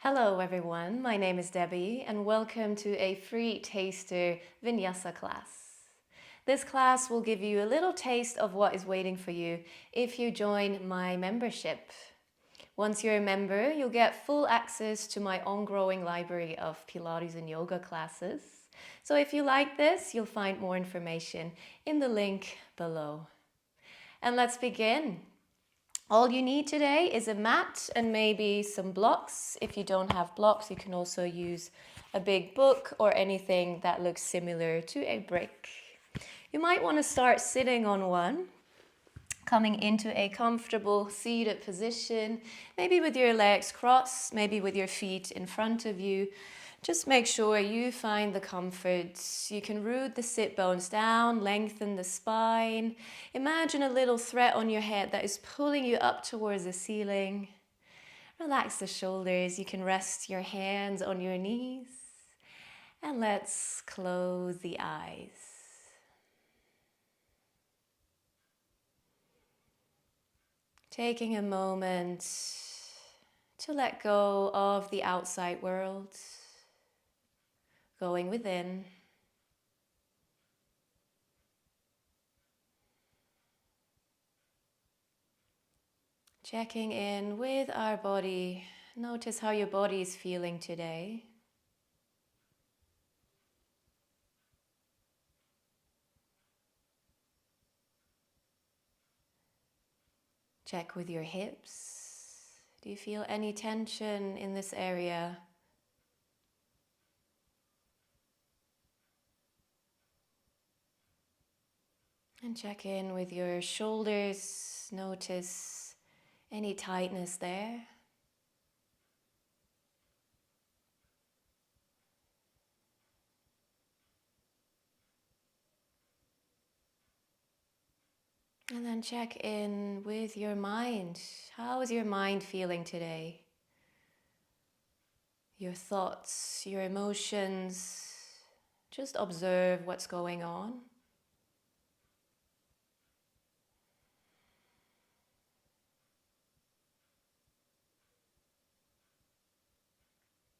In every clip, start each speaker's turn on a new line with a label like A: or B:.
A: Hello everyone, my name is Debbie and welcome to a free taster Vinyasa class. This class will give you a little taste of what is waiting for you if you join my membership. Once you're a member, you'll get full access to my ongoing library of Pilates and yoga classes. So if you like this, you'll find more information in the link below. And let's begin. All you need today is a mat and maybe some blocks. If you don't have blocks, you can also use a big book or anything that looks similar to a brick. You might want to start sitting on one, coming into a comfortable seated position, maybe with your legs crossed, maybe with your feet in front of you. Just make sure you find the comfort. You can root the sit bones down, lengthen the spine. Imagine a little thread on your head that is pulling you up towards the ceiling. Relax the shoulders. You can rest your hands on your knees. And let's close the eyes. Taking a moment to let go of the outside world. Going within. Checking in with our body. Notice how your body is feeling today. Check with your hips. Do you feel any tension in this area? And check in with your shoulders. Notice any tightness there. And then check in with your mind. How is your mind feeling today? Your thoughts, your emotions. Just observe what's going on.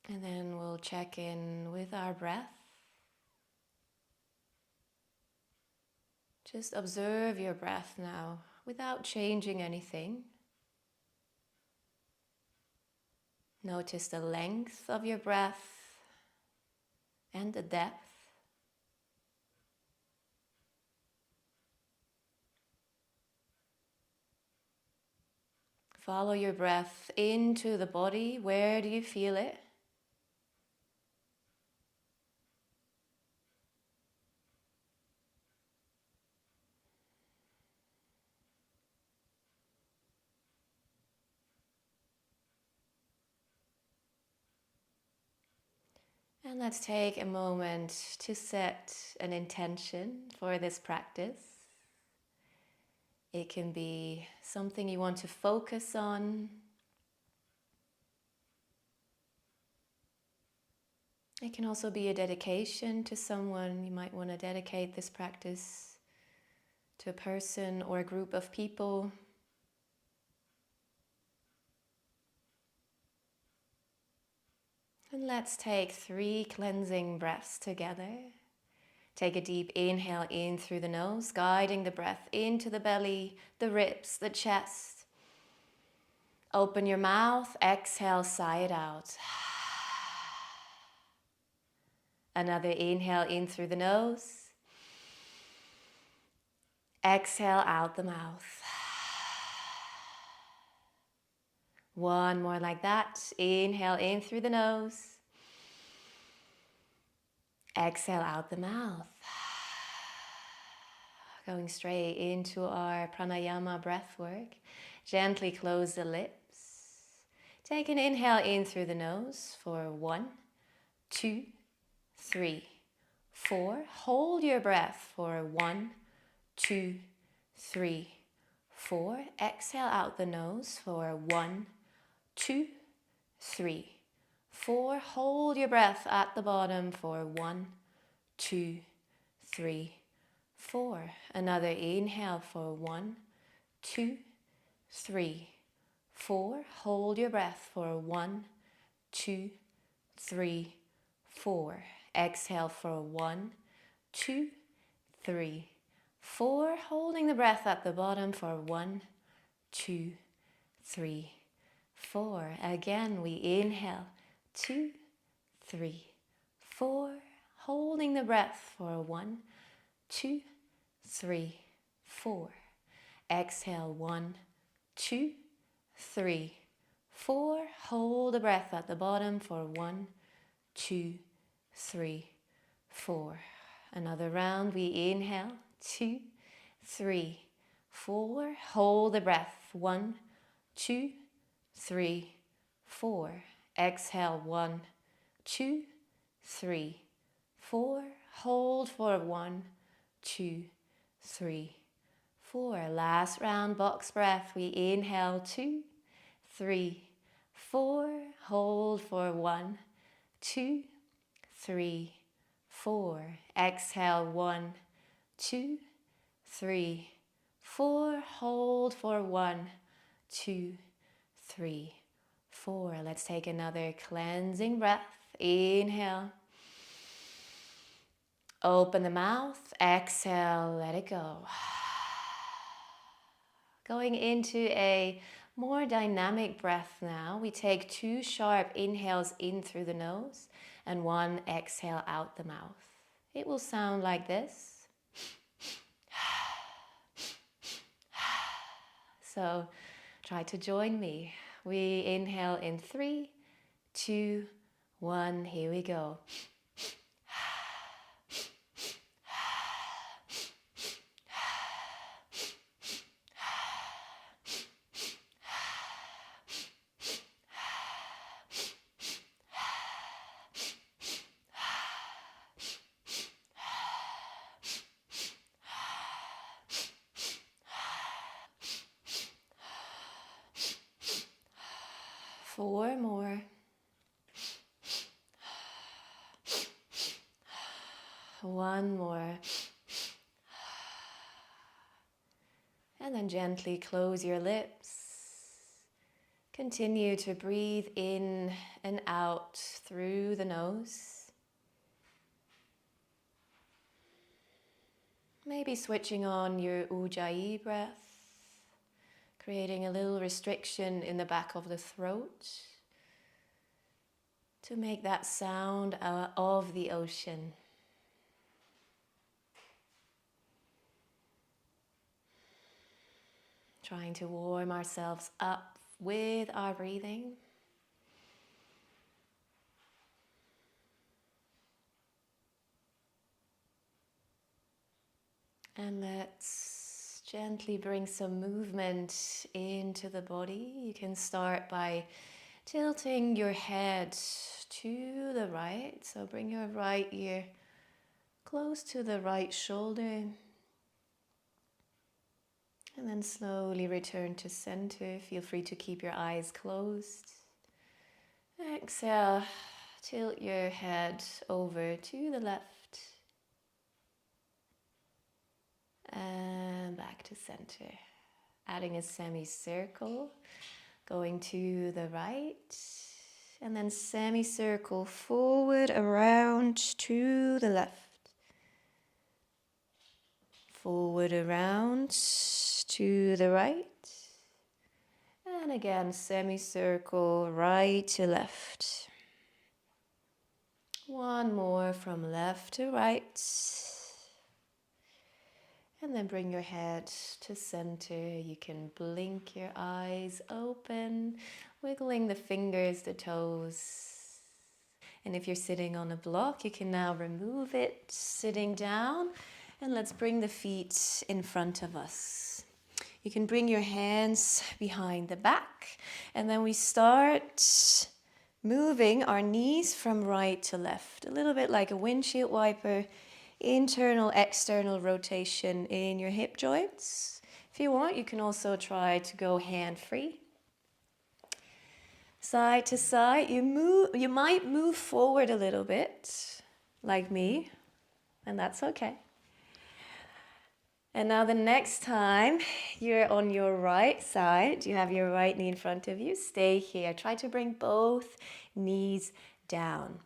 A: And then we'll check in with our breath. Just observe your breath now without changing anything. Notice the length of your breath and the depth. Follow your breath into the body. Where do you feel it? And let's take a moment to set an intention for this practice. It can be something you want to focus on. It can also be a dedication to someone. You might want to dedicate this practice to a person or a group of people. And let's take 3 cleansing breaths together. Take a deep inhale in through the nose, guiding the breath into the belly, the ribs, the chest. Open your mouth, exhale, sigh it out. Another inhale in through the nose. Exhale out the mouth. One more like that. Inhale in through the nose. Exhale out the mouth. Going straight into our pranayama breath work. Gently close the lips. Take an inhale in through the nose for 1, 2, 3, 4. Hold your breath for 1, 2, 3, 4. Exhale out the nose for 1, 2, 3, 4. Hold your breath at the bottom for 1, 2, 3, 4. Another inhale for 1, 2, 3, 4. Hold your breath for 1, 2, 3, 4. Exhale for 1, 2, 3, 4. Holding the breath at the bottom for 1, 2, 3, 4. Again, we inhale, 2, 3, 4. Holding the breath for 1, 2, 3, 4. Exhale, 1, 2, 3, 4. Hold the breath at the bottom for 1, 2, 3, 4. Another round. We inhale, 2, 3, 4. Hold the breath. 1, 2, 3, 4. Exhale, 1, 2, 3, 4. Hold for 1, 2, 3, 4. Last round, box breath. We inhale, 2, 3, 4. Hold for 1, 2, 3, 4. Exhale, 1, 2, 3, 4. Hold for 1, 2, 3, 4. Let's take another cleansing breath. Inhale. Open the mouth. Exhale, let it go. Going into a more dynamic breath now. We take 2 sharp inhales in through the nose and 1 exhale out the mouth. It will sound like this. So try to join me. We inhale in 3, 2, 1. Here we go. 4 more. 1 more. And then gently close your lips. Continue to breathe in and out through the nose. Maybe switching on your Ujjayi breath, creating a little restriction in the back of the throat to make that sound of the ocean. Trying to warm ourselves up with our breathing. And let's gently bring some movement into the body. You can start by tilting your head to the right. So bring your right ear close to the right shoulder. And then slowly return to center. Feel free to keep your eyes closed. Exhale, tilt your head over to the left. And back to center. Adding a semicircle, going to the right. And then semicircle forward, around to the left. Forward, around to the right. And again, semicircle, right to left. 1 more from left to right. And then bring your head to center. You can blink your eyes open, wiggling the fingers, the toes. And if you're sitting on a block, you can now remove it, sitting down. And let's bring the feet in front of us. You can bring your hands behind the back. And then we start moving our knees from right to left. A little bit like a windshield wiper. Internal, external rotation in your hip joints. If you want, you can also try to go hand-free. Side to side. You might move forward a little bit, like me, and that's okay. And now the next time you're on your right side, you have your right knee in front of you, stay here. Try to bring both knees down.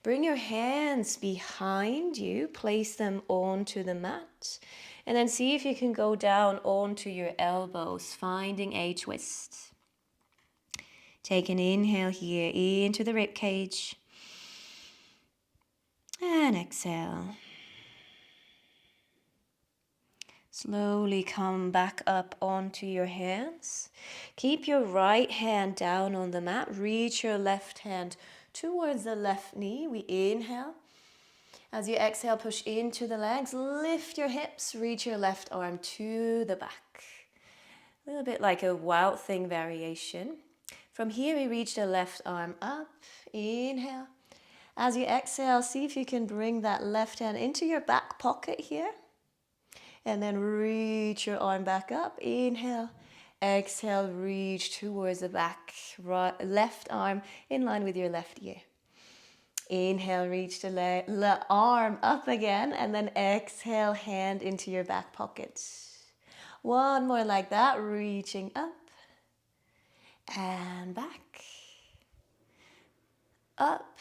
A: Bring your hands behind you, place them onto the mat, and then see if you can go down onto your elbows, finding a twist. Take an inhale here into the rib cage, and exhale. Slowly come back up onto your hands. Keep your right hand down on the mat. Reach your left hand towards the left knee. We inhale. As you exhale, push into the legs. Lift your hips. Reach your left arm to the back. A little bit like a Wild Thing variation. From here, we reach the left arm up. Inhale. As you exhale, see if you can bring that left hand into your back pocket here. And then reach your arm back up. Inhale. Exhale, reach towards the back. Right, left arm in line with your left ear. Inhale, reach the arm up again. And then exhale, hand into your back pocket. One more like that. Reaching up. And back. Up.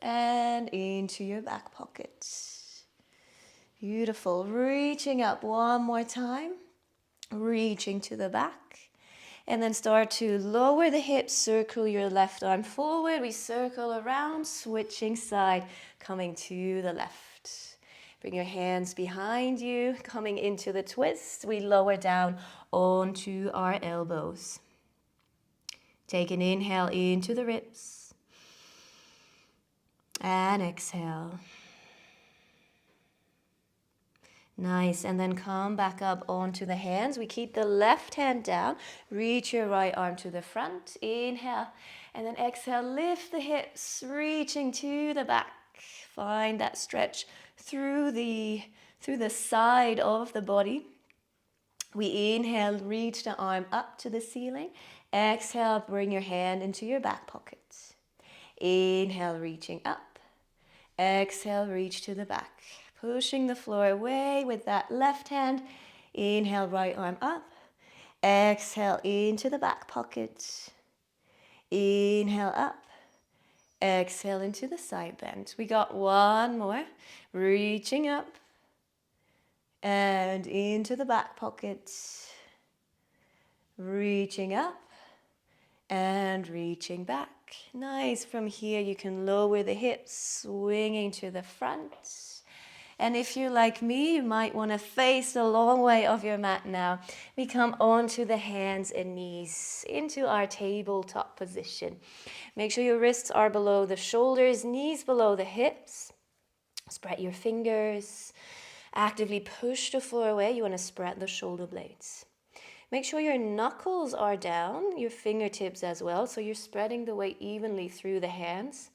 A: And into your back pocket. Beautiful. Reaching up one more time. Reaching to the back. And then start to lower the hips. Circle your left arm forward. We circle around. Switching side. Coming to the left. Bring your hands behind you. Coming into the twist. We lower down onto our elbows. Take an inhale into the ribs. And exhale. Nice, and then come back up onto the hands. We keep the left hand down. Reach your right arm to the front. Inhale, and then exhale. Lift the hips, reaching to the back. Find that stretch through the side of the body. We inhale, reach the arm up to the ceiling. Exhale, bring your hand into your back pocket. Inhale, reaching up. Exhale, reach to the back. Pushing the floor away with that left hand. Inhale, right arm up. Exhale, into the back pocket. Inhale, up. Exhale, into the side bend. We got one more. Reaching up. And into the back pocket. Reaching up. And reaching back. Nice. From here, you can lower the hips, swinging to the front. And if you're like me, you might want to face the long way of your mat now. We come onto the hands and knees into our tabletop position. Make sure your wrists are below the shoulders, knees below the hips. Spread your fingers. Actively push the floor away. You want to spread the shoulder blades. Make sure your knuckles are down, your fingertips as well, so you're spreading the weight evenly through the hands.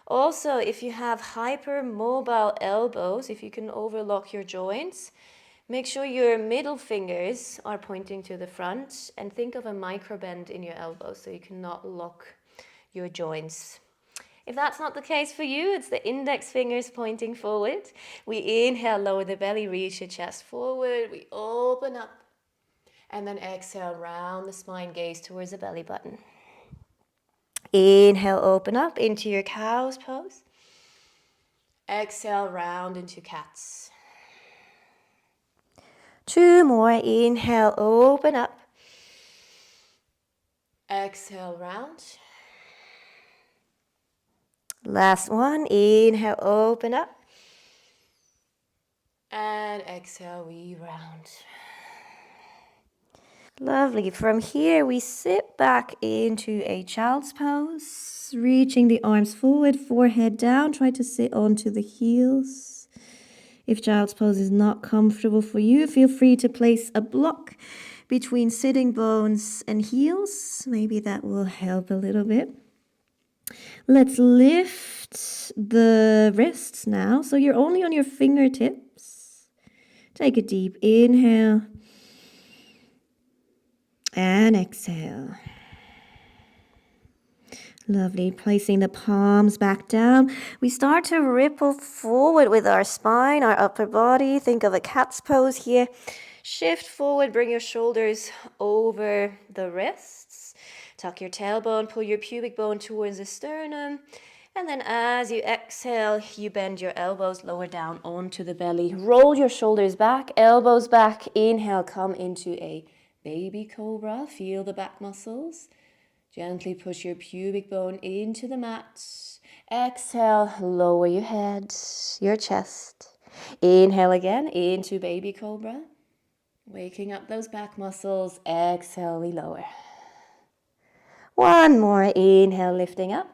A: Also, if you have hypermobile elbows, if you can overlock your joints, make sure your middle fingers are pointing to the front and think of a micro bend in your elbows so you cannot lock your joints. If that's not the case for you, it's the index fingers pointing forward. We inhale, lower the belly, reach your chest forward. We open up. And then exhale, round the spine, gaze towards the belly button. Inhale, open up into your cow's pose. Exhale, round into cats. Two more. Inhale, open up. Exhale, round. Last one. Inhale, open up. And exhale, we round. Lovely. From here, we sit back into a child's pose, reaching the arms forward, forehead down. Try to sit onto the heels. If child's pose is not comfortable for you, feel free to place a block between sitting bones and heels. Maybe that will help a little bit. Let's lift the wrists now. So you're only on your fingertips. Take a deep inhale. And exhale. Lovely. Placing the palms back down. We start to ripple forward with our spine, our upper body. Think of a cat's pose here. Shift forward, bring your shoulders over the wrists. Tuck your tailbone, pull your pubic bone towards the sternum. And then as you exhale, you bend your elbows lower down onto the belly. Roll your shoulders back, elbows back. Inhale, come into a baby cobra. Feel the back muscles. Gently push your pubic bone into the mat. Exhale, lower your head, your chest. Inhale again into baby cobra. Waking up those back muscles. Exhale, we lower. One more. Inhale, lifting up.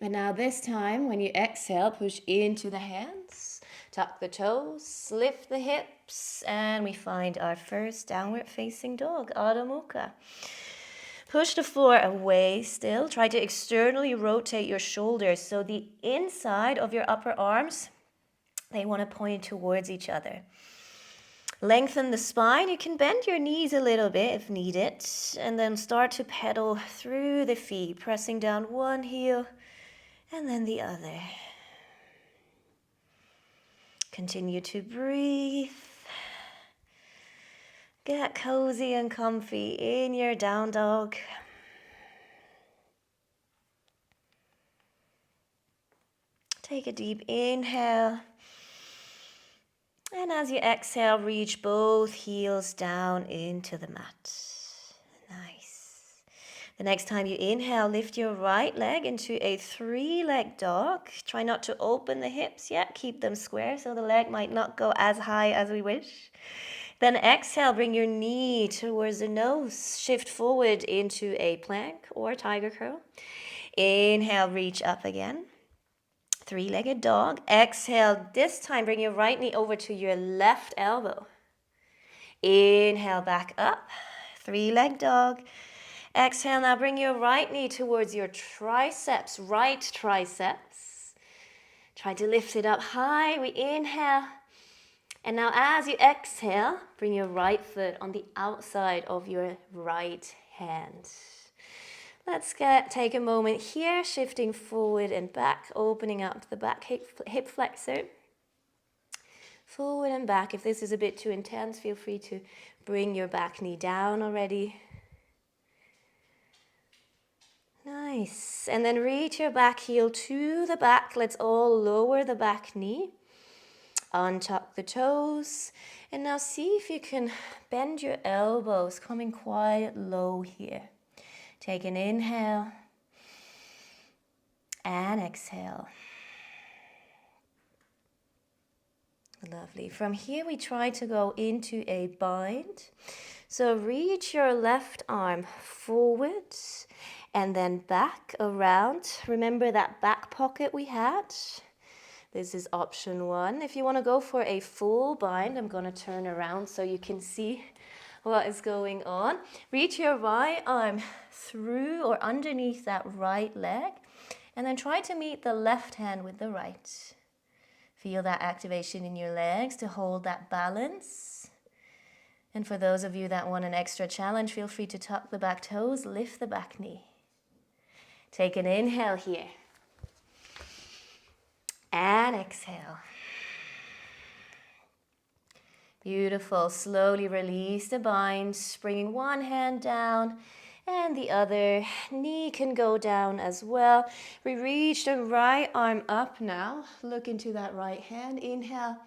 A: And now this time, when you exhale, push into the hands. Tuck the toes, lift the hips, and we find our first downward facing dog, Adho Mukha. Push the floor away still. Try to externally rotate your shoulders so the inside of your upper arms, they want to point towards each other. Lengthen the spine. You can bend your knees a little bit if needed. And then start to pedal through the feet, pressing down one heel and then the other. Continue to breathe. Get cozy and comfy in your down dog. Take a deep inhale. And as you exhale, reach both heels down into the mat. Nice. The next time you inhale, lift your right leg into a 3-leg dog. Try not to open the hips yet. Keep them square so the leg might not go as high as we wish. Then exhale, bring your knee towards the nose. Shift forward into a plank or tiger curl. Inhale, reach up again. 3-legged dog. Exhale, this time bring your right knee over to your left elbow. Inhale, back up. 3-leg dog. Exhale, now bring your right knee towards your triceps, right triceps. Try to lift it up high. We inhale. And now as you exhale, bring your right foot on the outside of your right hand. Let's take a moment here, shifting forward and back, opening up the back hip flexor. Forward and back. If this is a bit too intense, feel free to bring your back knee down already. Nice. And then reach your back heel to the back. Let's all lower the back knee. Untuck the toes. And now see if you can bend your elbows, coming quite low here. Take an inhale and exhale. Lovely. From here, we try to go into a bind. So reach your left arm forward and then back around. Remember that back pocket we had? This is option 1. If you want to go for a full bind, I'm going to turn around so you can see what is going on. Reach your right arm through or underneath that right leg, and then try to meet the left hand with the right. Feel that activation in your legs to hold that balance. And for those of you that want an extra challenge, feel free to tuck the back toes, lift the back knee. Take an inhale here. And exhale. Beautiful. Slowly release the bind, bringing one hand down and the other knee can go down as well. We reach the right arm up now. Look into that right hand. Inhale.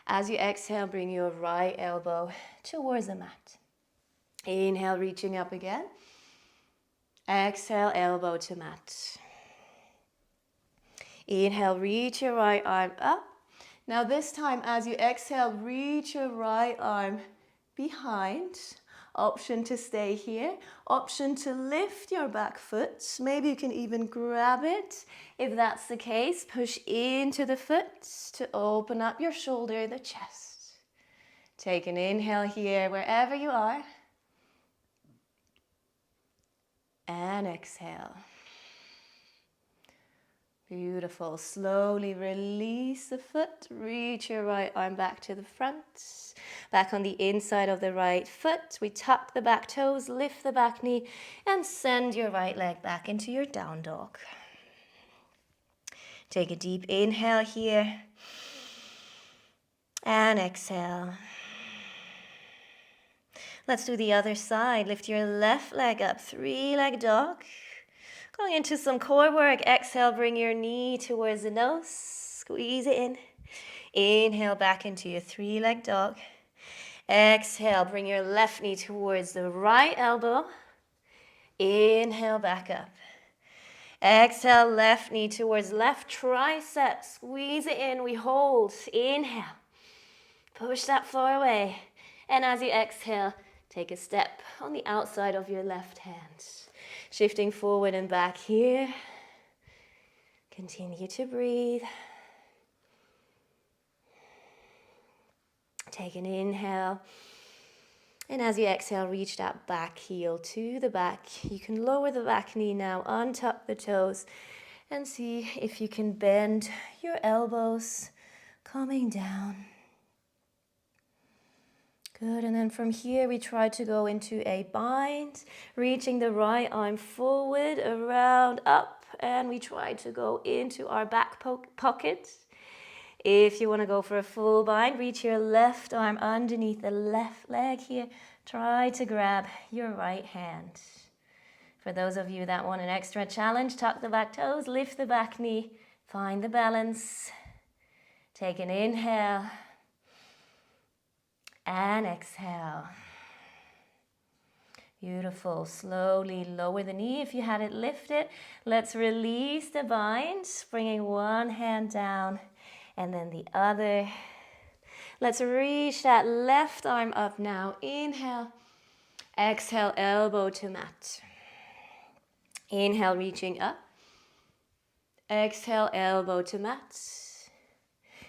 A: As you exhale, bring your right elbow towards the mat. Inhale, reaching up again. Exhale, elbow to mat. Inhale, reach your right arm up. Now this time, as you exhale, reach your right arm behind. Option to stay here. Option to lift your back foot. Maybe you can even grab it. If that's the case, push into the foot to open up your shoulder, the chest. Take an inhale here, wherever you are. And exhale. Beautiful. Slowly release the foot. Reach your right arm back to the front. Back on the inside of the right foot. We tuck the back toes, lift the back knee, and send your right leg back into your down dog. Take a deep inhale here. And exhale. Let's do the other side. Lift your left leg up. Three-leg dog. Going into some core work. Exhale, bring your knee towards the nose. Squeeze it in. Inhale back into your three-leg dog. Exhale, bring your left knee towards the right elbow. Inhale back up. Exhale, left knee towards left tricep. Squeeze it in. We hold. Inhale. Push that floor away. And as you exhale, take a step on the outside of your left hand. Shifting forward and back here. Continue to breathe. Take an inhale. And as you exhale, reach that back heel to the back. You can lower the back knee now, untuck the toes, and see if you can bend your elbows, coming down. Good, and then from here we try to go into a bind, reaching the right arm forward, around, up, and we try to go into our back pocket. If you want to go for a full bind, reach your left arm underneath the left leg here. Try to grab your right hand. For those of you that want an extra challenge, tuck the back toes, lift the back knee, find the balance. Take an inhale. And exhale. Beautiful. Slowly lower the knee if you had it lifted. Let's release the bind, bringing one hand down and then the other. Let's reach that left arm up now. Inhale. Exhale, elbow to mat. Inhale, reaching up. Exhale, elbow to mat.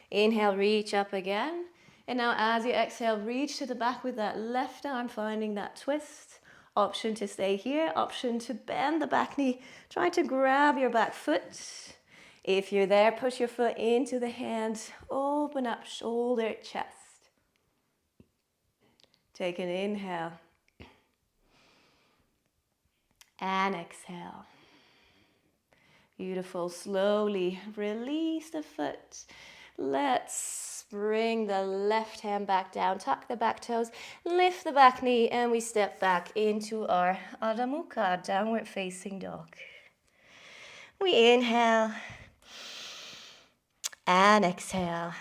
A: Inhale, reach up again. And now as you exhale, reach to the back with that left arm, finding that twist. Option to stay here, option to bend the back knee. Try to grab your back foot. If you're there, push your foot into the hand. Open up shoulder, chest. Take an inhale. And exhale. Beautiful. Slowly release the foot. Let's bring the left hand back down, tuck the back toes, lift the back knee, and we step back into our Adho Mukha, downward facing dog. We inhale and exhale.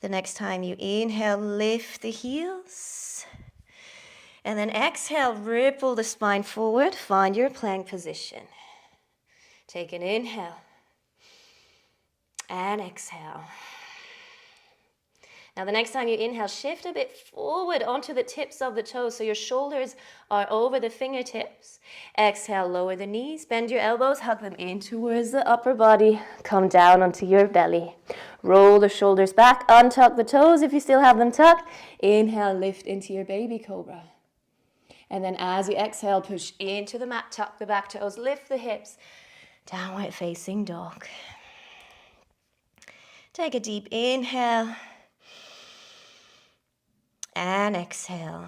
A: The next time you inhale, lift the heels. And then exhale, ripple the spine forward, find your plank position. Take an inhale. And exhale. Now the next time you inhale, shift a bit forward onto the tips of the toes so your shoulders are over the fingertips. Exhale, lower the knees, bend your elbows, hug them in towards the upper body. Come down onto your belly. Roll the shoulders back, untuck the toes if you still have them tucked. Inhale, lift into your baby cobra. And then as you exhale, push into the mat, tuck the back toes, lift the hips. Downward facing dog. Take a deep inhale and exhale.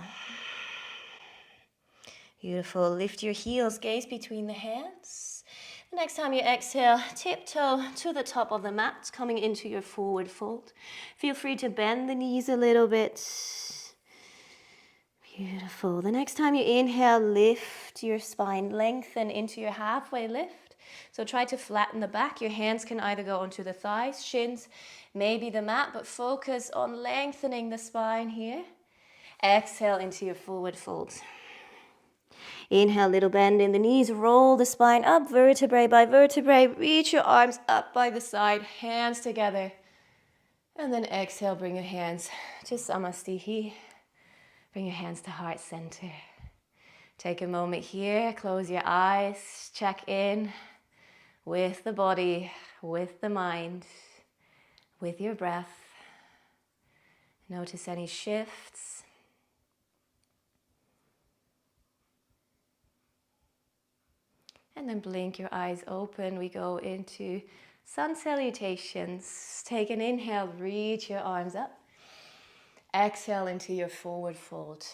A: Beautiful. Lift your heels, gaze between the hands. The next time you exhale, tiptoe to the top of the mat, coming into your forward fold. Feel free to bend the knees a little bit. Beautiful. The next time you inhale, lift your spine, lengthen into your halfway lift. So try to flatten the back. Your hands can either go onto the thighs, shins, maybe the mat, but focus on lengthening the spine here. Exhale into your forward fold. Inhale, little bend in the knees, roll the spine up, vertebrae by vertebrae. Reach your arms up by the side, hands together. And then exhale, bring your hands to Samasthihi. Bring your hands to heart center. Take a moment here, close your eyes, check in with the body, with the mind, with your breath. Notice any shifts. And and then blink your eyes open. We go into sun salutations. Take an inhale, reach your arms up. Exhale into your forward fold.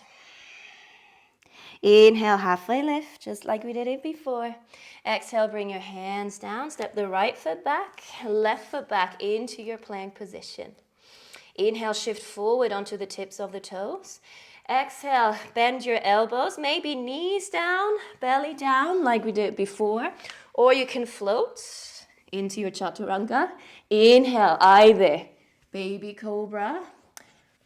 A: Inhale, halfway lift, just like we did it before. Exhale, bring your hands down. Step the right foot back, left foot back into your plank position. Inhale, shift forward onto the tips of the toes. Exhale, bend your elbows, maybe knees down, belly down like we did before. Or you can float into your chaturanga. Inhale, either baby cobra,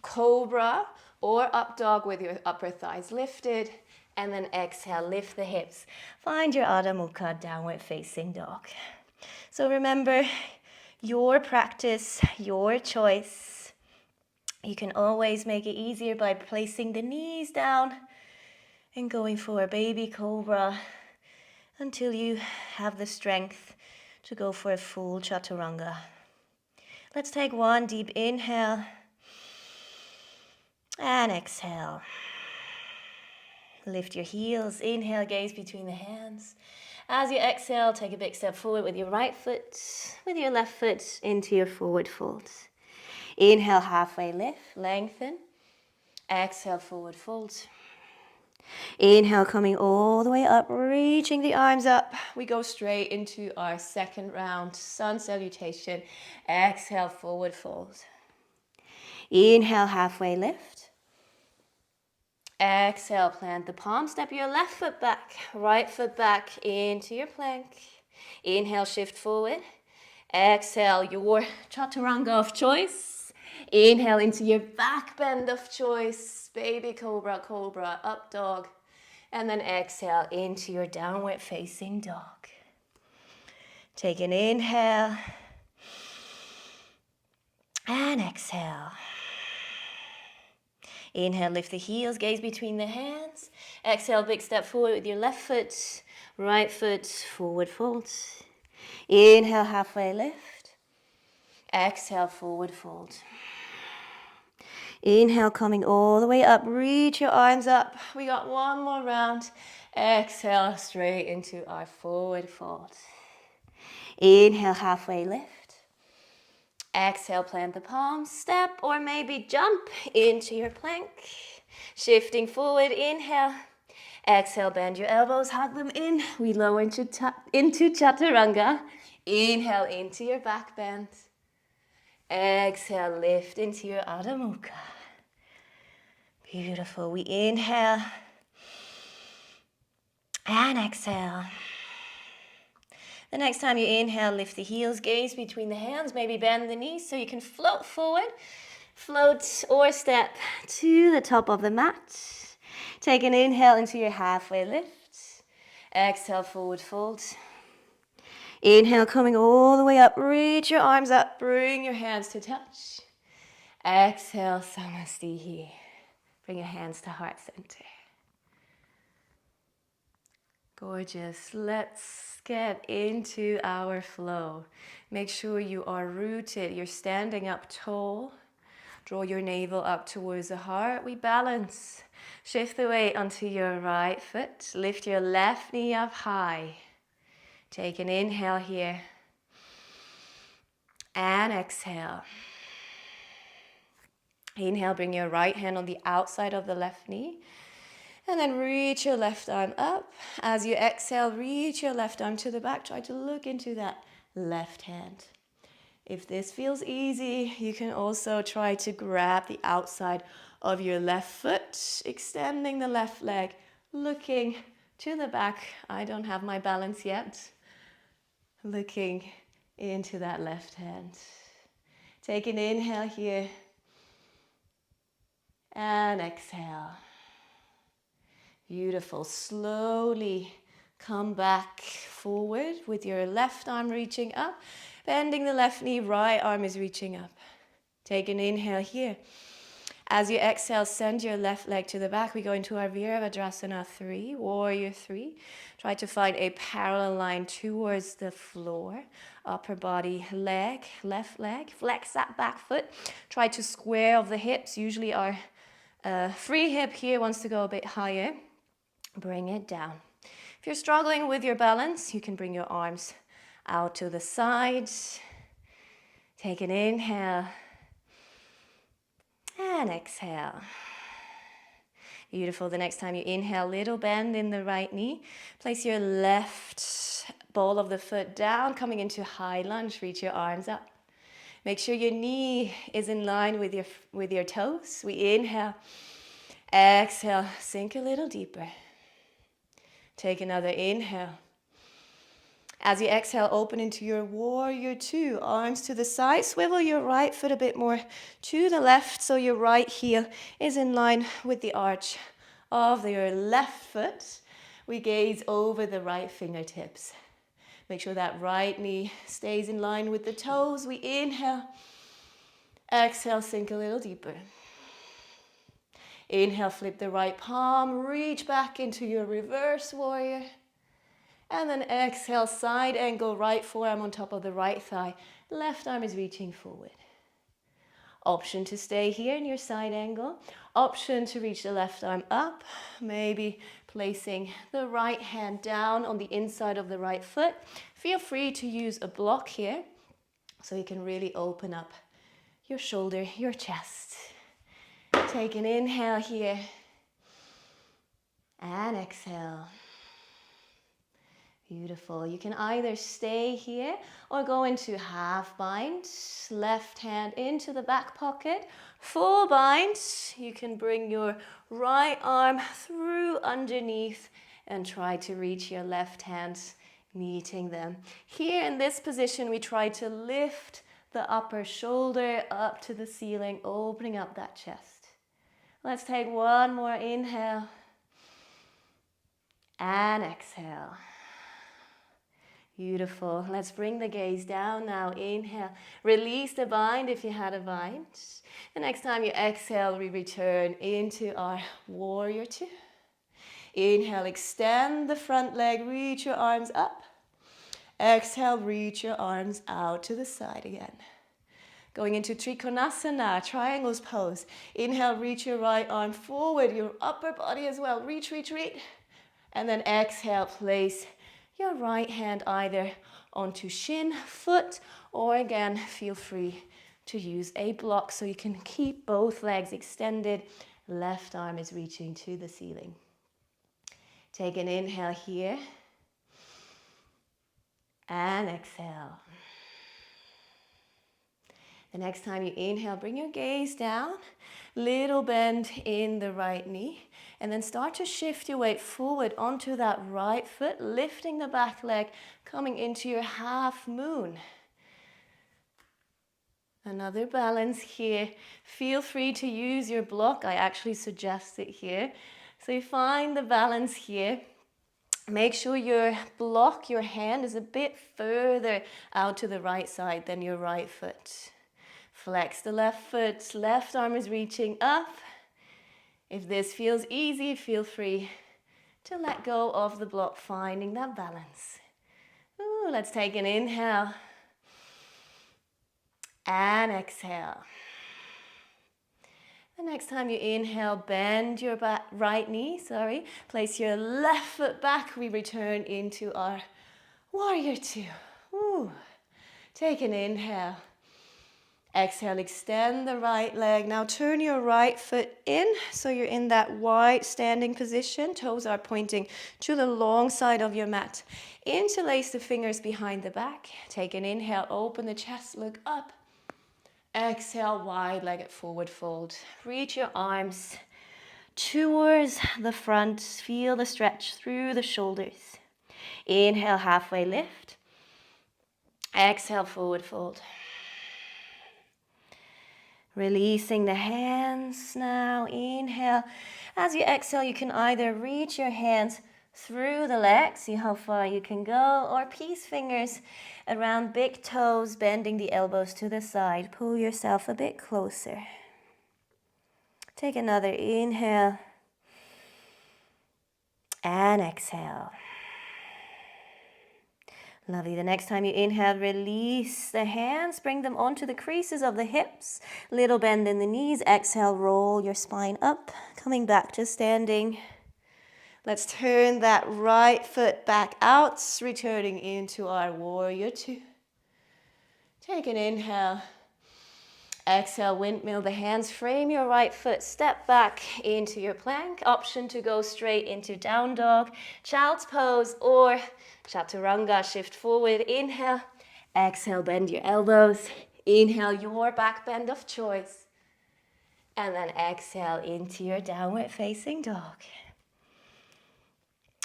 A: cobra, or up dog with your upper thighs lifted. And then exhale, lift the hips. Find your Adho Mukha, downward facing dog. So remember, your practice, your choice. You can always make it easier by placing the knees down and going for a baby cobra until you have the strength to go for a full chaturanga. Let's take one deep inhale and exhale. Lift your heels, inhale, gaze between the hands. As you exhale, take a big step forward with your right foot, with your left foot into your forward fold. Inhale, halfway lift, lengthen. Exhale, forward fold. Inhale, coming all the way up, reaching the arms up. We go straight into our second round, sun salutation. Exhale, forward fold. Inhale, halfway lift. Exhale, plant the palm, step your left foot back, right foot back into your plank. Inhale, shift forward. Exhale, your chaturanga of choice. Inhale into your back bend of choice, baby cobra, cobra, up dog. And then exhale into your downward facing dog. Take an inhale and exhale. Inhale, lift the heels, gaze between the hands. Exhale, big step forward with your left foot, right foot, forward fold. Inhale, halfway lift. Exhale, forward fold. Inhale, coming all the way up, reach your arms up. We got one more round. Exhale, straight into our forward fold. Inhale, halfway lift. Exhale, plant the palms, step or maybe jump into your plank. Shifting forward, inhale. Exhale, bend your elbows, hug them in. We lower into chaturanga. Inhale into your back bend. Exhale, lift into your Adho Mukha. Beautiful. We inhale and exhale. The next time you inhale, lift the heels, gaze between the hands, maybe bend the knees so you can float forward. Float or step to the top of the mat. Take an inhale into your halfway lift. Exhale, forward fold. Inhale, coming all the way up. Reach your arms up. Bring your hands to touch. Exhale, Samasthihi. Bring your hands to heart center. Gorgeous. Let's get into our flow. Make sure you are rooted. You're standing up tall. Draw your navel up towards the heart. We balance. Shift the weight onto your right foot. Lift your left knee up high. Take an inhale here. And exhale. Inhale, bring your right hand on the outside of the left knee. And then reach your left arm up. As you exhale, reach your left arm to the back. Try to look into that left hand. If this feels easy, you can also try to grab the outside of your left foot, extending the left leg, looking to the back. I don't have my balance yet. Looking into that left hand. Take an inhale here. And exhale. Beautiful. Slowly come back forward with your left arm reaching up. Bending the left knee, right arm is reaching up. Take an inhale here. As you exhale, send your left leg to the back. We go into our Virabhadrasana 3, Warrior 3. Try to find a parallel line towards the floor. Upper body, leg, left leg. Flex that back foot. Try to square of the hips. Usually our free hip here wants to go a bit higher. Bring it down. If you're struggling with your balance, you can bring your arms out to the side. Take an inhale and exhale. Beautiful. The next time you inhale, little bend in the right knee. Place your left ball of the foot down, coming into high lunge. Reach your arms up. Make sure your knee is in line with your toes. We inhale, exhale, sink a little deeper. Take another inhale. As you exhale, open into your warrior two. Arms to the side. Swivel your right foot a bit more to the left so your right heel is in line with the arch of your left foot. We gaze over the right fingertips. Make sure that right knee stays in line with the toes. We inhale. Exhale, sink a little deeper. Inhale, flip the right palm. Reach back into your reverse warrior. And then exhale, side angle, right forearm on top of the right thigh. Left arm is reaching forward. Option to stay here in your side angle. Option to reach the left arm up. Maybe placing the right hand down on the inside of the right foot. Feel free to use a block here so you can really open up your shoulder, your chest. Take an inhale here. And exhale. Beautiful. You can either stay here or go into half bind. Left hand into the back pocket. Full bind. You can bring your right arm through underneath and try to reach your left hand, meeting them. Here in this position, we try to lift the upper shoulder up to the ceiling, opening up that chest. Let's take one more inhale and exhale. Beautiful. Let's bring the gaze down now. Inhale. Release the bind if you had a bind. The next time you exhale, we return into our warrior two. Inhale, extend the front leg, reach your arms up. Exhale, reach your arms out to the side again. Going into Trikonasana, triangles pose. Inhale, reach your right arm forward, your upper body as well. Reach, reach, reach. And then exhale, place your right hand either onto shin, foot, or again, feel free to use a block so you can keep both legs extended. Left arm is reaching to the ceiling. Take an inhale here. And exhale. The next time you inhale, bring your gaze down. Little bend in the right knee. And then start to shift your weight forward onto that right foot, lifting the back leg, coming into your half moon. Another balance here. Feel free to use your block. I actually suggest it here. So you find the balance here. Make sure your block, your hand is a bit further out to the right side than your right foot. Flex the left foot, left arm is reaching up. If this feels easy, feel free to let go of the block, finding that balance. Ooh, let's take an inhale and exhale. The next time you inhale, bend your right knee, place your left foot back. We return into our warrior two. Ooh. Take an inhale. Exhale, extend the right leg. Now turn your right foot in so you're in that wide standing position. Toes are pointing to the long side of your mat. Interlace the fingers behind the back. Take an inhale, open the chest, look up. Exhale, wide-legged forward fold. Reach your arms towards the front. Feel the stretch through the shoulders. Inhale, halfway lift. Exhale, forward fold. Releasing the hands now. Inhale. As you exhale, you can either reach your hands through the legs, see how far you can go, or peace fingers around big toes, bending the elbows to the side. Pull yourself a bit closer. Take another inhale and exhale. Lovely. The next time you inhale, release the hands, bring them onto the creases of the hips. Little bend in the knees. Exhale, roll your spine up, coming back to standing. Let's turn that right foot back out, returning into our warrior two. Take an inhale. Exhale, windmill the hands, frame your right foot, step back into your plank. Option to go straight into down dog, child's pose, or chaturanga, shift forward. Inhale, exhale, bend your elbows. Inhale, your back bend of choice. And then exhale into your downward facing dog.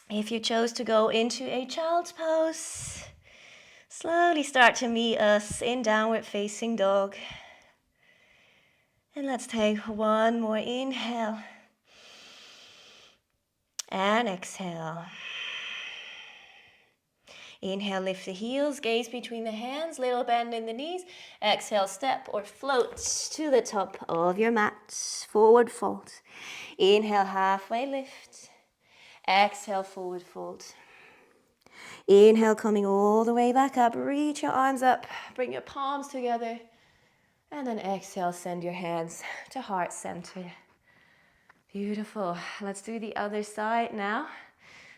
A: If you chose to go into a child's pose, slowly start to meet us in downward facing dog. And let's take one more inhale. And exhale. Inhale, lift the heels, gaze between the hands, little bend in the knees. Exhale, step or float to the top of your mat. Forward fold. Inhale, halfway lift. Exhale, forward fold. Inhale, coming all the way back up. Reach your arms up. Bring your palms together. And then exhale, send your hands to heart center. Beautiful. Let's do the other side now.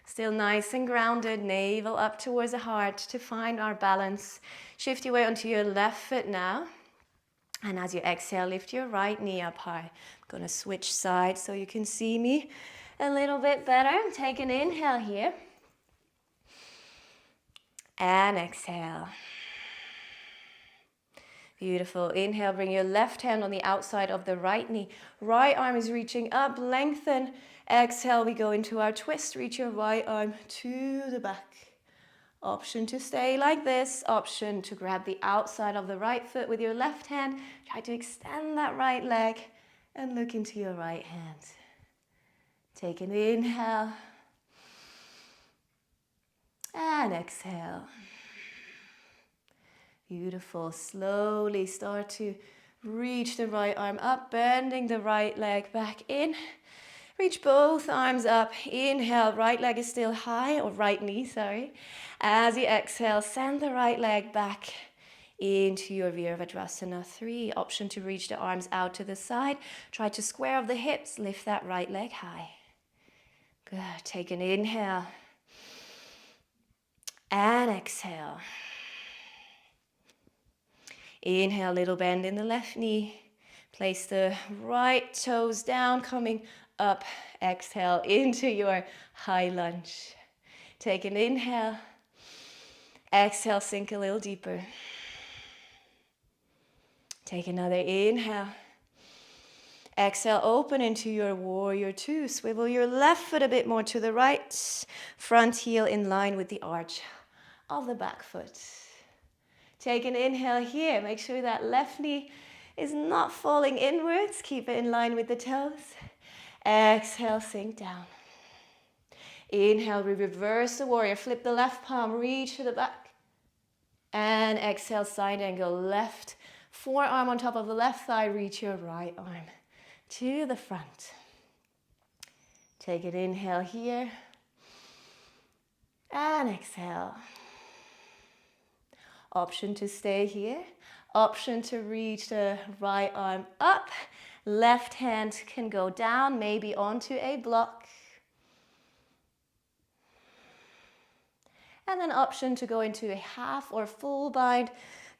A: Still nice and grounded, navel up towards the heart to find our balance. Shift your weight onto your left foot now. And as you exhale, lift your right knee up high. I'm going to switch sides so you can see me a little bit better. Take an inhale here. And exhale. Beautiful. Inhale, bring your left hand on the outside of the right knee. Right arm is reaching up, lengthen. Exhale, we go into our twist. Reach your right arm to the back. Option to stay like this. Option to grab the outside of the right foot with your left hand. Try to extend that right leg and look into your right hand. Take an inhale. And exhale. Beautiful. Slowly start to reach the right arm up, bending the right leg back in. Reach both arms up. Inhale, right leg is still high, or right knee, sorry. As you exhale, send the right leg back into your Virabhadrasana 3. Option to reach the arms out to the side. Try to square off the hips, lift that right leg high. Good. Take an inhale. And exhale. Inhale, little bend in the left knee. Place the right toes down, coming up. Exhale into your high lunge. Take an inhale. Exhale, sink a little deeper. Take another inhale. Exhale, open into your warrior two. Swivel your left foot a bit more to the right. Front heel in line with the arch of the back foot. Take an inhale here. Make sure that left knee is not falling inwards. Keep it in line with the toes. Exhale, sink down. Inhale, we reverse the warrior. Flip the left palm, reach to the back. And exhale, side angle. Left forearm on top of the left thigh. Reach your right arm to the front. Take an inhale here. And exhale. Option to stay here. Option to reach the right arm up. Left hand can go down, maybe onto a block. And then option to go into a half or full bind.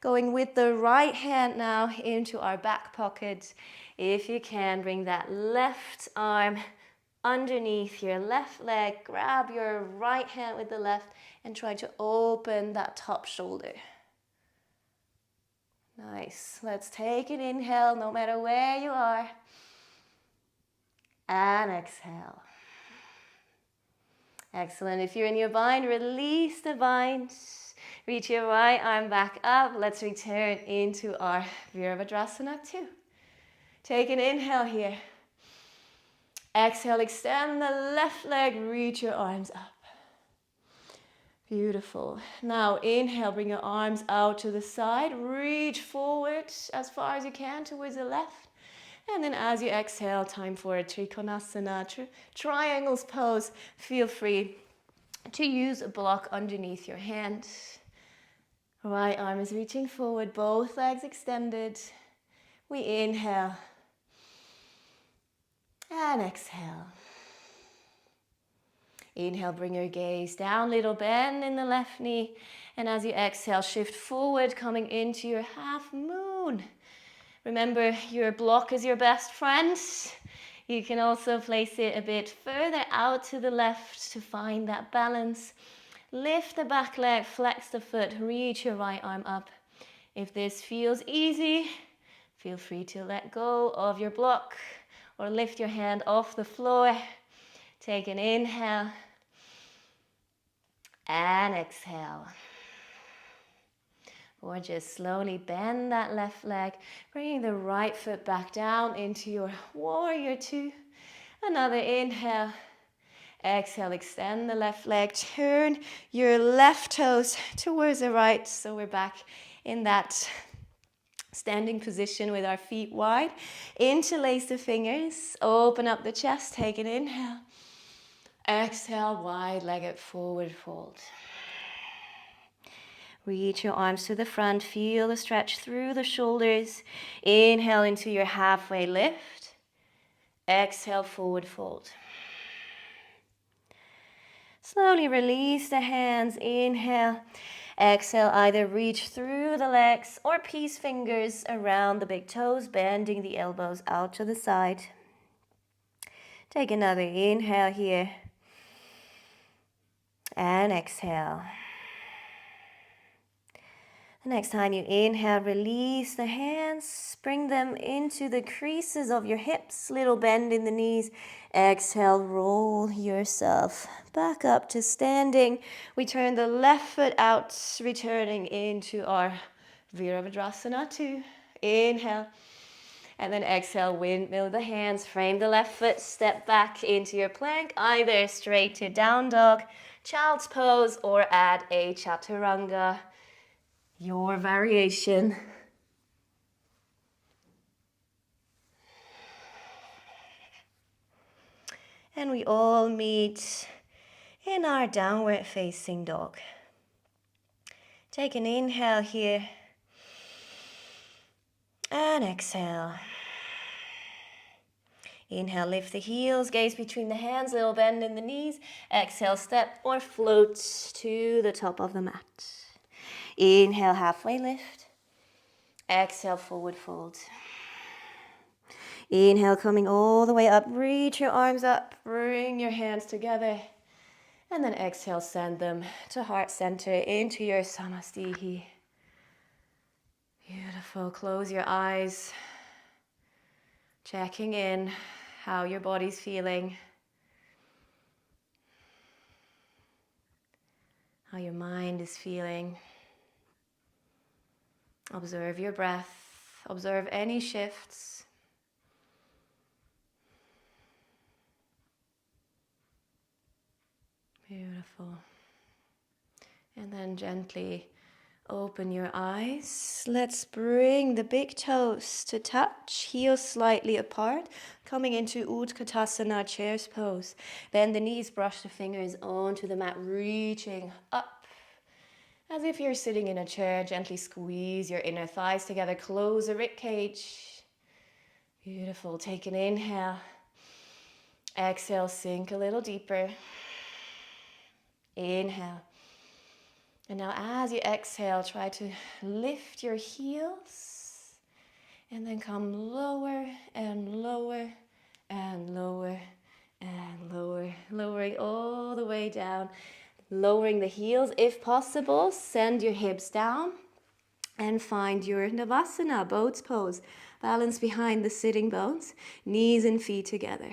A: Going with the right hand now into our back pocket. If you can, bring that left arm underneath your left leg. Grab your right hand with the left and try to open that top shoulder. Nice. Let's take an inhale, no matter where you are. And exhale. Excellent. If you're in your bind, release the bind. Reach your right arm back up. Let's return into our Virabhadrasana 2. Take an inhale here. Exhale, extend the left leg, reach your arms up. Beautiful. Now inhale, bring your arms out to the side. Reach forward as far as you can towards the left. And then as you exhale, time for a Trikonasana, triangles pose. Feel free to use a block underneath your hand. Right arm is reaching forward, both legs extended. We inhale. And exhale. Inhale, bring your gaze down, little bend in the left knee. And as you exhale, shift forward, coming into your half moon. Remember, your block is your best friend. You can also place it a bit further out to the left to find that balance. Lift the back leg, flex the foot, reach your right arm up. If this feels easy, feel free to let go of your block or lift your hand off the floor. Take an inhale and exhale. Or just slowly bend that left leg, bringing the right foot back down into your warrior two. Another inhale. Exhale, extend the left leg. Turn your left toes towards the right. So we're back in that standing position with our feet wide. Interlace the fingers. Open up the chest. Take an inhale. Exhale, wide-legged forward fold. Reach your arms to the front. Feel the stretch through the shoulders. Inhale into your halfway lift. Exhale, forward fold. Slowly release the hands. Inhale. Exhale, either reach through the legs or peace fingers around the big toes, bending the elbows out to the side. Take another inhale here. And exhale. The next time you inhale, release the hands. Bring them into the creases of your hips. Little bend in the knees. Exhale, roll yourself back up to standing. We turn the left foot out, returning into our Virabhadrasana 2. Inhale. And then exhale, windmill the hands. Frame the left foot. Step back into your plank. Either straight to down dog, child's pose, or add a chaturanga. Your variation. And we all meet in our downward facing dog. Take an inhale here. And exhale. Inhale, lift the heels, gaze between the hands, little bend in the knees. Exhale, step or float to the top of the mat. Inhale, halfway lift. Exhale, forward fold. Inhale, coming all the way up. Reach your arms up. Bring your hands together. And then exhale, send them to heart center into your Samastihi. Beautiful. Close your eyes. Checking in how your body's feeling. How your mind is feeling. Observe your breath. Observe any shifts. Beautiful. And then gently open your eyes. Let's bring the big toes to touch, heels slightly apart, coming into Utkatasana, chair's pose. Bend the knees, brush the fingers onto the mat, reaching up. As if you're sitting in a chair, gently squeeze your inner thighs together, close the rib cage. Beautiful. Take an inhale. Exhale, sink a little deeper. Inhale. And now as you exhale, try to lift your heels and then come lower and lower and lower and lower, lowering all the way down, lowering the heels. If possible, send your hips down and find your Navasana, boat's pose. Balance behind the sitting bones, knees and feet together.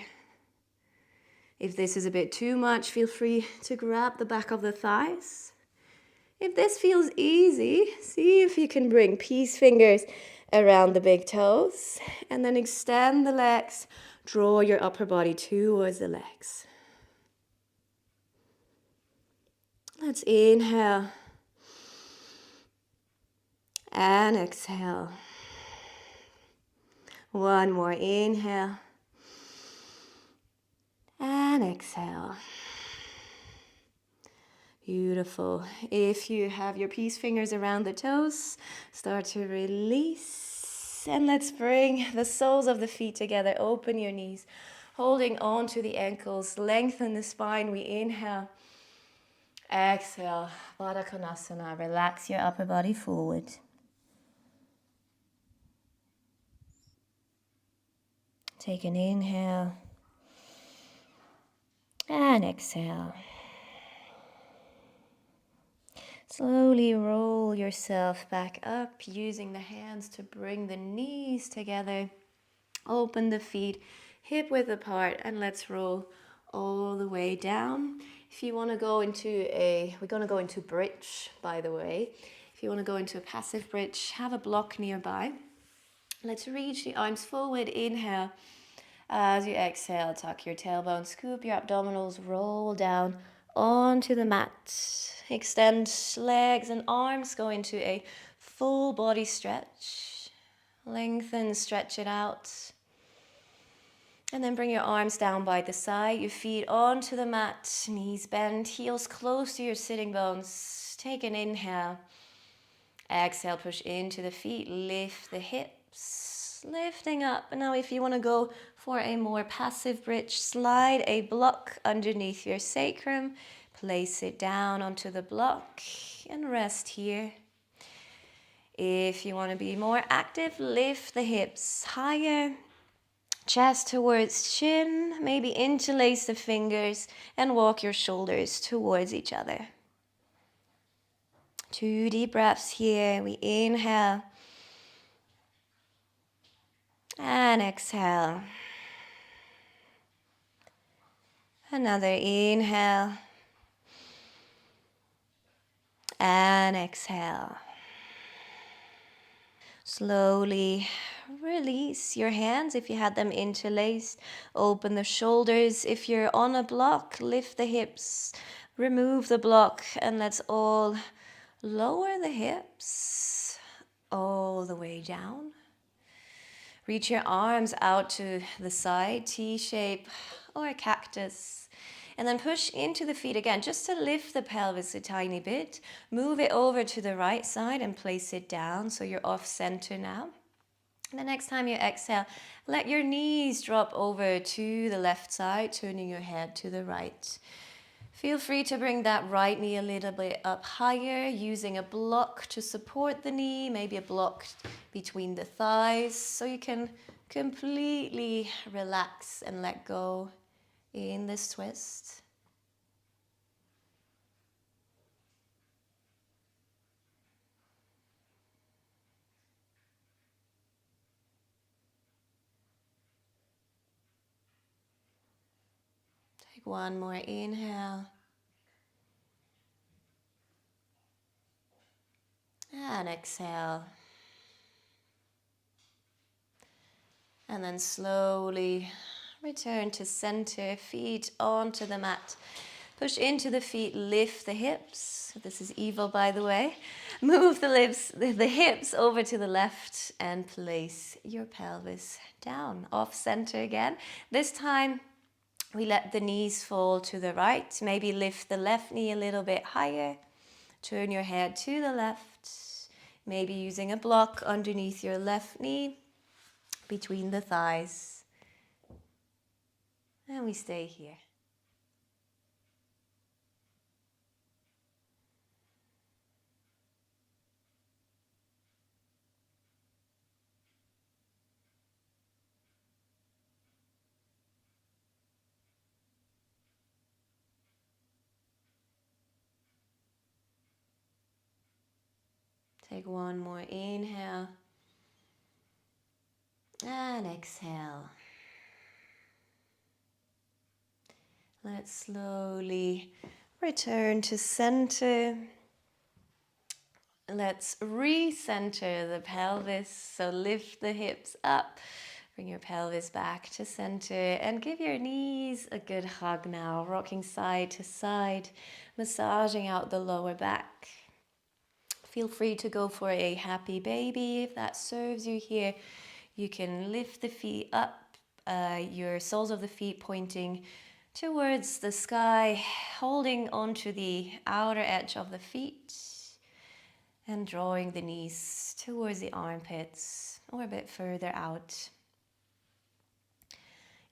A: If this is a bit too much, feel free to grab the back of the thighs. If this feels easy, see if you can bring peace fingers around the big toes and then extend the legs. Draw your upper body towards the legs. Let's inhale and exhale. One more inhale and exhale. Beautiful. If you have your peace fingers around the toes, start to release. And let's bring the soles of the feet together. Open your knees. Holding on to the ankles, lengthen the spine. We inhale. Exhale, Baddha Konasana. Relax your upper body forward. Take an inhale and exhale. Slowly roll yourself back up, using the hands to bring the knees together. Open the feet hip width apart, and let's roll all the way down. If you want to go into we're going to go into bridge, by the way. If you want to go into a passive bridge, have a block nearby. Let's reach the arms forward. Inhale. As you exhale, tuck your tailbone, scoop your abdominals, roll down onto the mat. Extend legs and arms, go into a full body stretch. Lengthen, stretch it out. And then bring your arms down by the side, your feet onto the mat, knees bend, heels close to your sitting bones. Take an inhale. Exhale, push into the feet, lift the hips, lifting up. And now if you want to go for a more passive bridge, slide a block underneath your sacrum, place it down onto the block and rest here. If you want to be more active, lift the hips higher, chest towards chin, maybe interlace the fingers and walk your shoulders towards each other. 2 deep breaths here. We inhale and exhale. Another inhale and exhale. Slowly release your hands if you had them interlaced. Open the shoulders. If you're on a block, lift the hips. Remove the block, and let's all lower the hips all the way down. Reach your arms out to the side, T-shape or a cactus. And then push into the feet again, just to lift the pelvis a tiny bit. Move it over to the right side and place it down so you're off center now. And the next time you exhale, let your knees drop over to the left side, turning your head to the right. Feel free to bring that right knee a little bit up higher, using a block to support the knee, maybe a block between the thighs, so you can completely relax and let go in this twist. Take one more inhale. And exhale. And then slowly return to center, feet onto the mat. Push into the feet, lift the hips. This is evil, by the way. Move the hips over to the left and place your pelvis down, off center again. This time, we let the knees fall to the right. Maybe lift the left knee a little bit higher. Turn your head to the left. Maybe using a block underneath your left knee, between the thighs. And we stay here. Take one more inhale. And exhale. Let's slowly return to center. Let's recenter the pelvis. So lift the hips up. Bring your pelvis back to center and give your knees a good hug now. Rocking side to side, massaging out the lower back. Feel free to go for a happy baby if that serves you here. You can lift the feet up, your soles of the feet pointing towards the sky, holding onto the outer edge of the feet and drawing the knees towards the armpits or a bit further out.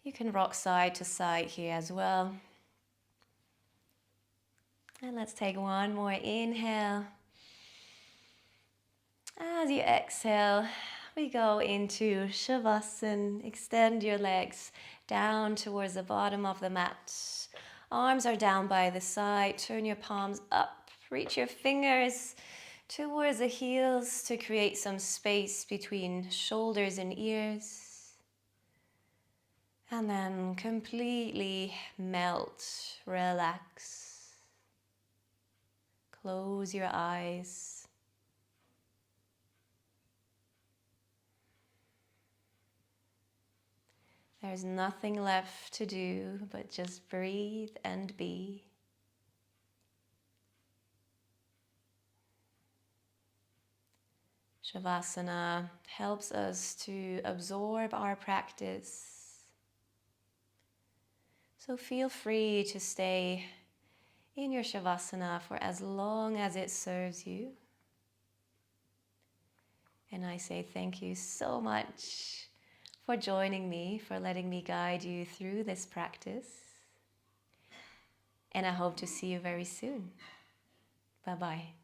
A: You can rock side to side here as well. And let's take one more inhale. As you exhale, we go into Shavasana. Extend your legs down towards the bottom of the mat. Arms are down by the side. Turn your palms up. Reach your fingers towards the heels to create some space between shoulders and ears. And then completely melt, relax. Close your eyes. There's nothing left to do but just breathe and be. Shavasana helps us to absorb our practice. So feel free to stay in your Shavasana for as long as it serves you. And I say thank you so much for joining me, for letting me guide you through this practice. And I hope to see you very soon. Bye-bye.